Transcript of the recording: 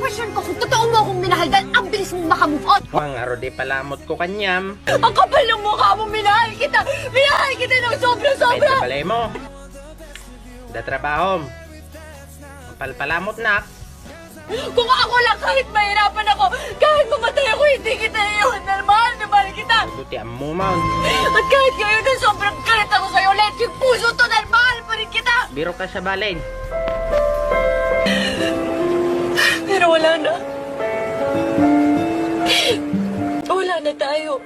question ko kung totoo mo akong minahal dahil ang bilis mong makamove on. Ang arode palamot ko kanyam. Ang kapal ng mukha mo, minahal kita! Minahal kita ng sobra-sobra! Pwede palay mo. Da trabaho. Palpalamot na. Kung ako lang kahit mahirapan ako, kahit mamatay ako, hindi kita iyon. Mahal na mahal kita! Duti ang mumaw. At kahit ngayon na sobrang galit ako sa'yo, let yung puso to dahil mahal pa rin kita! Biro ka sa balay. Pero wala na. Wala na tayo.